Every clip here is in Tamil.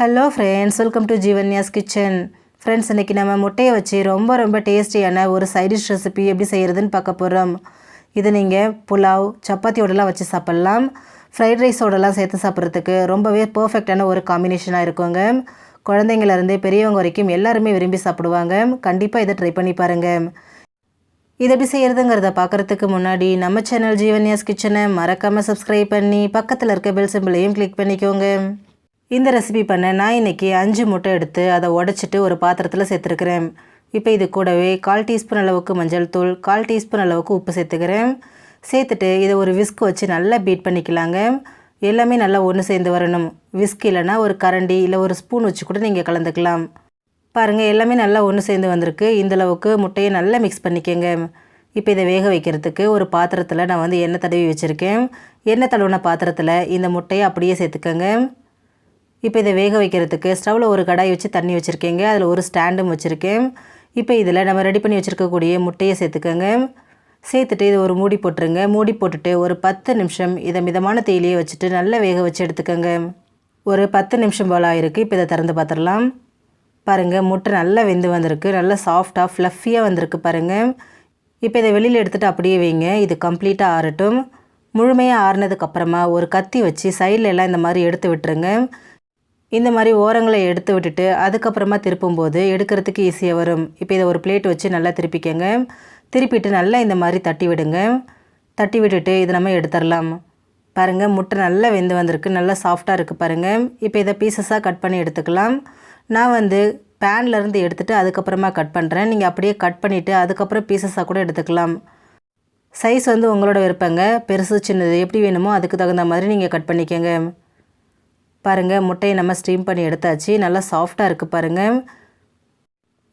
Hello friends, welcome to Jeevanya's kitchen. Friends, இன்றைக்கி நம்ம முட்டையை வச்சு ரொம்ப டேஸ்டியான ஒரு சைட் டிஷ் ரெசிபி எப்படி செய்கிறதுன்னு பார்க்க போகிறோம். இது நீங்கள் புலாவ், சப்பாத்தியோடலாம் வச்சு சாப்பிட்லாம். ஃப்ரைட் ரைஸோடலாம் சேர்த்து சாப்பிட்றதுக்கு ரொம்பவே பர்ஃபெக்டான ஒரு காம்பினேஷனாக இருக்குங்க. குழந்தைங்கள்லேருந்து பெரியவங்க வரைக்கும் எல்லாருமே விரும்பி சாப்பிடுவாங்க. கண்டிப்பாக இதை ட்ரை பண்ணி பாருங்கள். இது எப்படி செய்கிறதுங்கிறத பார்க்குறதுக்கு முன்னாடி நம்ம சேனல் ஜீவன்யாஸ் கிச்சனை மறக்காமல் சப்ஸ்கிரைப் பண்ணி பக்கத்தில் இருக்க பெல் சிம்பிளையும் கிளிக் பண்ணிக்கோங்க. இந்த ரெசிபி பண்ண நான் இன்றைக்கி 5 முட்டை எடுத்து அதை உடச்சிட்டு ஒரு பாத்திரத்தில் சேர்த்துருக்கிறேன். இப்போ இது கூடவே 1/4 டீஸ்பூன் அளவுக்கு மஞ்சள் தூள், 1/4 டீஸ்பூன் அளவுக்கு உப்பு சேர்த்துக்கிறேன். சேர்த்துட்டு இதை ஒரு விஸ்க் வச்சு நல்லா பீட் பண்ணிக்கலாங்க. எல்லாமே நல்லா ஒன்று சேர்ந்து வரணும். விஸ்க் இல்லைனா ஒரு கரண்டி இல்லை ஒரு ஸ்பூன் வச்சு கூட நீங்கள் கலந்துக்கலாம். பாருங்கள், எல்லாமே நல்லா ஒன்று சேர்ந்து வந்திருக்கு. இந்தளவுக்கு முட்டையை நல்லா மிக்ஸ் பண்ணிக்கோங்க. இப்போ இதை வேக வைக்கிறதுக்கு ஒரு பாத்திரத்தில் நான் எண்ணெய் தடவி வச்சுருக்கேன். எண்ணெய் தடவின பாத்திரத்தில் இந்த முட்டையை அப்படியே சேர்த்துக்கோங்க. இப்போ இதை வேக வைக்கிறதுக்கு ஸ்டவ்வில் ஒரு கடாய் வச்சு தண்ணி வச்சுருக்கேங்க. அதில் ஒரு ஸ்டாண்டும் வச்சுருக்கேன். இப்போ இதில் நம்ம ரெடி பண்ணி வச்சுருக்கக்கூடிய முட்டையை சேர்த்துக்கோங்க. சேர்த்துட்டு இதை ஒரு மூடி போட்டுருங்க. மூடி போட்டுட்டு ஒரு 10 நிமிஷம் இதை மிதமான தீயிலேயே வச்சுட்டு நல்லா வேக வச்சு எடுத்துக்கோங்க. ஒரு 10 நிமிஷம் போல் ஆகிருக்கு. இப்போ இதை திறந்து பார்த்துடலாம். பாருங்கள், முட்டை நல்லா வெந்து வந்திருக்கு. நல்லா சாஃப்டாக ஃப்ளஃபியாக வந்திருக்கு பாருங்கள். இப்போ இதை வெளியில் எடுத்துகிட்டு அப்படியே வைங்க. இது கம்ப்ளீட்டாக ஆறட்டும். முழுமையாக ஆறினதுக்கப்புறமா ஒரு கத்தி வச்சு சைடில் எல்லாம் இந்த மாதிரி எடுத்து விட்டுருங்க. இந்த மாதிரி ஓரங்களை எடுத்து விட்டுட்டு அதுக்கப்புறமா திருப்பும்போது எடுக்கிறதுக்கு ஈஸியாக வரும். இப்போ இதை ஒரு பிளேட் வச்சு நல்லா திருப்பிக்கங்க. திருப்பிட்டு நல்லா இந்த மாதிரி தட்டி விடுங்க. தட்டி விட்டுட்டு இதை நம்ம எடுத்துடலாம். பாருங்கள், முட்டை நல்லா வெந்து வந்திருக்கு. நல்லா சாஃப்டாக இருக்குது பாருங்கள். இப்போ இதை பீசஸாக கட் பண்ணி எடுத்துக்கலாம். நான் பேன்லேருந்து எடுத்துகிட்டு அதுக்கப்புறமா கட் பண்ணுறேன். நீங்கள் அப்படியே கட் பண்ணிவிட்டு அதுக்கப்புறம் பீசஸாக கூட எடுத்துக்கலாம். சைஸ் உங்களோட விருப்பங்க. பெருசு சின்னது எப்படி வேணுமோ அதுக்கு தகுந்த மாதிரி நீங்கள் கட் பண்ணிக்கோங்க. பாருங்கள், முட்டையை நம்ம ஸ்டீம் பண்ணி எடுத்தாச்சு. நல்லா சாஃப்டாக இருக்குது பாருங்கள்.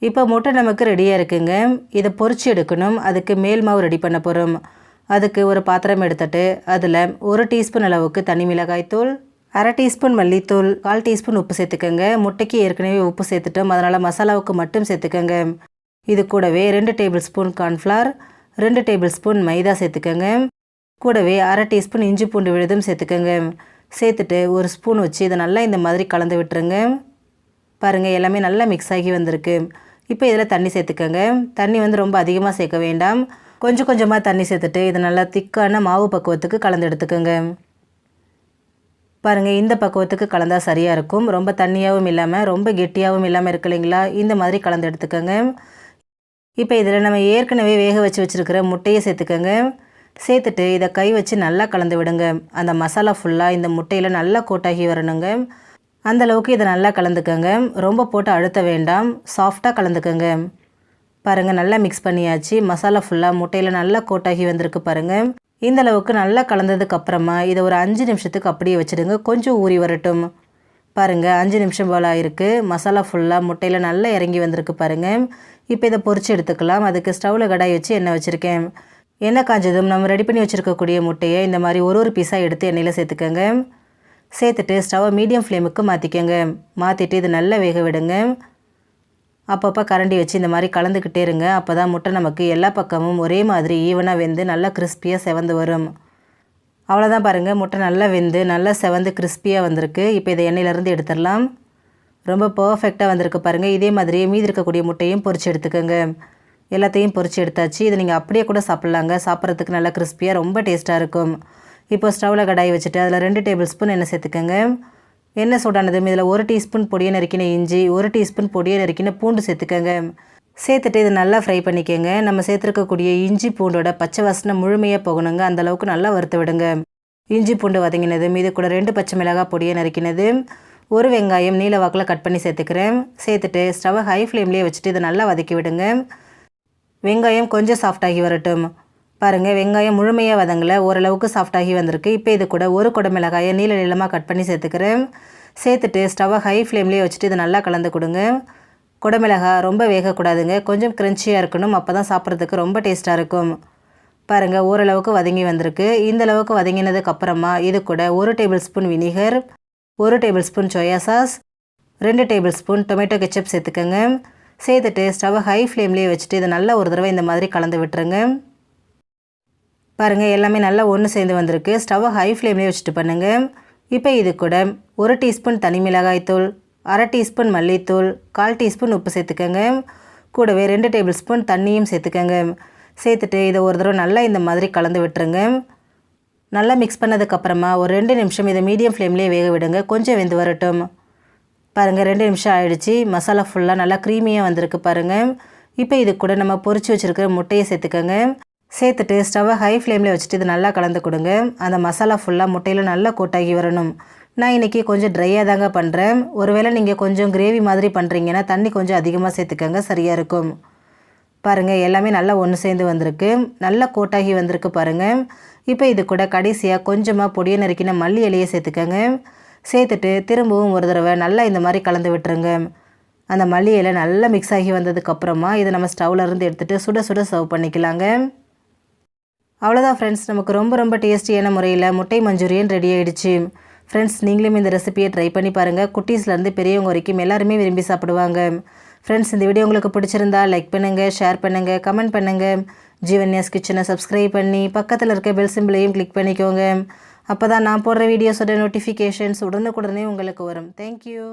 இப்போ முட்டை நமக்கு ரெடியாக இருக்குங்க. இதை பொரிச்சு எடுக்கணும். அதுக்கு மேல் மாவு ரெடி பண்ண போகிறோம். அதுக்கு ஒரு பாத்திரம் எடுத்துட்டு அதில் 1 டீஸ்பூன் அளவுக்கு தனி மிளகாய்த்தூள், 1/2 டீஸ்பூன் மல்லித்தூள், 1/4 டீஸ்பூன் உப்பு சேர்த்துக்கோங்க. முட்டைக்கு ஏற்கனவே உப்பு சேர்த்துட்டோம், அதனால் மசாலாவுக்கு மட்டும் சேர்த்துக்கோங்க. இது கூடவே 2 tablespoon cornflour, 2 tablespoon maida சேர்த்துக்கோங்க. கூடவே 1/2 டீஸ்பூன் இஞ்சி பூண்டு விழுதும் சேர்த்துக்கோங்க. சேர்த்துட்டு ஒரு ஸ்பூன் வச்சு இதை நல்லா இந்த மாதிரி கலந்து விட்டுருங்க. பாருங்கள், எல்லாமே நல்லா மிக்ஸ் ஆகி வந்திருக்கு. இப்போ இதில் தண்ணி சேர்த்துக்கோங்க. தண்ணி ரொம்ப அதிகமாக சேர்க்க வேண்டாம். கொஞ்சமாக தண்ணி சேர்த்துட்டு இதை நல்லா திக்கான மாவு பக்குவத்துக்கு கலந்து எடுத்துக்கோங்க. பாருங்கள், இந்த பக்குவத்துக்கு கலந்தால் சரியாக இருக்கும். ரொம்ப தண்ணியாகவும் இல்லாமல் ரொம்ப கெட்டியாகவும் இல்லாமல் இருக்கு இல்லைங்களா? இந்த மாதிரி கலந்து எடுத்துக்கோங்க. இப்போ இதில் நம்ம ஏற்கனவே வேக வச்சுருக்கிற முட்டையை சேர்த்துக்கோங்க. சேர்த்துட்டு இதை கை வச்சு நல்லா கலந்து விடுங்க. அந்த மசாலா ஃபுல்லாக இந்த முட்டையில் நல்லா கோட்டாகி வரணுங்க. அந்தளவுக்கு இதை நல்லா கலந்துக்கோங்க. ரொம்ப போட்டு அழுத்த வேண்டாம், சாஃப்டாக கலந்துக்கோங்க. பாருங்கள், நல்லா மிக்ஸ் பண்ணியாச்சு. மசாலா ஃபுல்லாக முட்டையில் நல்லா கோட்டாகி வந்திருக்கு பாருங்கள். இந்த அளவுக்கு நல்லா கலந்ததுக்கப்புறமா இதை ஒரு 5 நிமிஷத்துக்கு அப்படியே வச்சுடுங்க. கொஞ்சம் ஊறி வரட்டும். பாருங்கள், 5 நிமிஷம் போல் ஆயிருக்கு. மசாலா ஃபுல்லாக முட்டையில் நல்லா இறங்கி வந்திருக்கு பாருங்கள். இப்போ இதை பொரிச்சு எடுத்துக்கலாம். அதுக்கு ஸ்டவ்வில் கடாய் வச்சு எண்ணெய் வச்சுருக்கேன். எண்ணெய் காஞ்சதும் நம்ம ரெடி பண்ணி வச்சுருக்கக்கூடிய முட்டையை இந்த மாதிரி ஒரு பீஸாக எடுத்து எண்ணெயில் சேர்த்துக்கோங்க. சேர்த்துட்டு ஸ்டவ்வை மீடியம் ஃப்ளேமுக்கு மாற்றிக்கோங்க. மாற்றிட்டு இது நல்லா வேக விடுங்க. அப்பப்போ கரண்டி வச்சு இந்த மாதிரி கலந்துக்கிட்டே இருங்க. அப்போ தான் முட்டை நமக்கு எல்லா பக்கமும் ஒரே மாதிரி ஈவனாக வெந்து நல்லா கிறிஸ்பியாக செவந்து வரும். அவ்வளோதான் பாருங்கள், முட்டை நல்லா வெந்து நல்லா செவந்து கிறிஸ்பியாக வந்திருக்கு. இப்போ இதை எண்ணெயிலேருந்து எடுத்துடலாம். ரொம்ப பர்ஃபெக்டாக வந்திருக்கு பாருங்கள். இதே மாதிரியே மீதி இருக்கக்கூடிய முட்டையும் பொரிச்சு எடுத்துக்கோங்க. எல்லாத்தையும் பொரிச்சு எடுத்தாச்சு. இதை நீங்கள் அப்படியே கூட சாப்பிட்லாங்க. சாப்பிட்றதுக்கு நல்லா கிறிஸ்பியாக ரொம்ப டேஸ்ட்டாக இருக்கும். இப்போ ஸ்டவ்வில் கடாய் வச்சுட்டு அதில் 2 டேபிள் ஸ்பூன் எண்ணெய் சேர்த்துக்கோங்க. எண்ணெய் சூடானதும் இதில் 1 டீஸ்பூன் பொடியை நறுக்கின இஞ்சி, 1 டீஸ்பூன் பொடியை நறுக்கின பூண்டு சேர்த்துக்கோங்க. சேர்த்துட்டு இதை நல்லா ஃப்ரை பண்ணிக்கோங்க. நம்ம சேர்த்துருக்கக்கூடிய இஞ்சி பூண்டோட பச்சை வாசனை முழுமையாக போகணுங்க. அந்தளவுக்கு நல்லா வறுத்து விடுங்க. இஞ்சி பூண்டு வதங்கினது, இது கூட 2 பச்சை மிளகாய் பொடியை நறுக்கினது, 1 வெங்காயம் நீல வாக்கில் கட் பண்ணி சேர்த்துக்கிறேன். சேர்த்துட்டு ஸ்டவ்வை ஹை ஃப்ளேம்லேயே வச்சுட்டு இதை நல்லா வதக்கி விடுங்க. வெங்காயம் கொஞ்சம் சாஃப்டாகி வரட்டும். பாருங்கள், வெங்காயம் முழுமையாக வதங்கலை, ஓரளவுக்கு சாஃப்டாகி வந்திருக்கு. இப்போ இது கூட 1 குடை மிளகாயை நீளமாக கட் பண்ணி சேர்த்துக்கிறேன். சேர்த்துட்டு ஸ்டவ்வை ஹை ஃப்ளேம்லேயே வச்சுட்டு இதை நல்லா கலந்து கொடுங்க. குடை மிளகாய் ரொம்ப வேகக்கூடாதுங்க, கொஞ்சம் க்ரன்ச்சியாக இருக்கணும். அப்போ தான் சாப்பிட்றதுக்கு ரொம்ப டேஸ்ட்டாக இருக்கும். பாருங்கள், ஓரளவுக்கு வதங்கி வந்திருக்கு. இந்த அளவுக்கு வதங்கினதுக்கப்புறமா இது கூட 1 table spoon vinegar, 1 table spoon soya sauce, 2 table spoon tomato ketchup சேர்த்துக்கோங்க. சேர்த்துட்டு ஸ்டவ்வை ஹை ஃப்ளேம்லேயே வச்சுட்டு இதை நல்லா ஒரு தடவை இந்த மாதிரி கலந்து விட்டுருங்க. பாருங்கள், எல்லாமே நல்லா ஒன்று சேர்ந்து வந்திருக்கு. ஸ்டவ்வை ஹை ஃப்ளேம்லேயே வச்சுட்டு பண்ணுங்கள். இப்போ இது கூட 1 டீஸ்பூன் தனி மிளகாய்த்தூள், 1/2 டீஸ்பூன் மல்லித்தூள், 1/4 டீஸ்பூன் உப்பு சேர்த்துக்கோங்க. கூடவே 2 டேபிள் ஸ்பூன் தண்ணியும் சேர்த்துக்கோங்க. சேர்த்துட்டு இதை ஒரு தடவை நல்லா இந்த மாதிரி கலந்து விட்டுருங்க. நல்லா மிக்ஸ் பண்ணதுக்கப்புறமா ஒரு 2 நிமிஷம் இதை மீடியம் ஃப்ளேம்லேயே வேக விடுங்க. கொஞ்சம் வெந்து வரட்டும். பாருங்கள் 2 நிமிஷம் ஆகிடுச்சி. மசாலா ஃபுல்லாக நல்லா க்ரீமியாக வந்திருக்கு பாருங்கள். இப்போ இது கூட நம்ம பொரிச்சு வச்சுருக்கிற முட்டையை சேர்த்துக்கோங்க. சேர்த்துட்டு ஸ்டவ்வை ஹை ஃப்ளேமில் வச்சுட்டு இது நல்லா கலந்து கொடுங்க. அந்த மசாலா ஃபுல்லாக முட்டையில் நல்லா கோட்டாகி வரணும். நான் இன்றைக்கி கொஞ்சம் ட்ரையாக தாங்க பண்ணுறேன். ஒருவேளை நீங்கள் கொஞ்சம் கிரேவி மாதிரி பண்ணுறீங்கன்னா தண்ணி கொஞ்சம் அதிகமாக சேர்த்துக்கோங்க, சரியாக இருக்கும். பாருங்கள் எல்லாமே நல்லா ஒன்று சேர்ந்து வந்திருக்கு. நல்லா கோட்டாகி வந்திருக்கு பாருங்கள். இப்போ இது கூட கடைசியாக கொஞ்சமாக பொடியை நறுக்கின மல்லி இலையை சேர்த்துக்கோங்க. சேர்த்துட்டு திரும்பவும் ஒரு தடவை நல்லா இந்த மாதிரி கலந்து விட்டுருங்க. அந்த மல்லி இலை நல்லா மிக்ஸ் ஆகி வந்ததுக்கப்புறமா இதை நம்ம ஸ்டவ்வில் இருந்து எடுத்துகிட்டு சுட சுட சர்வ் பண்ணிக்கலாங்க. அவ்வளோதான் ஃப்ரெண்ட்ஸ், நமக்கு ரொம்ப டேஸ்டியான முறையில் முட்டை மஞ்சூரியன் ரெடி ஆகிடுச்சு. ஃப்ரெண்ட்ஸ், நீங்களும் இந்த ரெசிபியை ட்ரை பண்ணி பாருங்கள். குட்டீஸ்லேருந்து பெரியவங்க வரைக்கும் எல்லாருமே விரும்பி சாப்பிடுவாங்க. ஃப்ரெண்ட்ஸ், இந்த வீடியோ உங்களுக்கு பிடிச்சிருந்தா லைக் பண்ணுங்கள், ஷேர் பண்ணுங்கள், கமெண்ட் பண்ணுங்கள். ஜீவன்யாஸ் கிச்சனை சப்ஸ்கிரைப் பண்ணி பக்கத்தில் இருக்க பெல் சிம்பிளையும் கிளிக் பண்ணிக்கோங்க. அப்போ தான் நான் போடுற வீடியோஸோட நோட்டிஃபிகேஷன்ஸ் உடனுக்குடனே உங்களுக்கு வரும். தேங்க்யூ.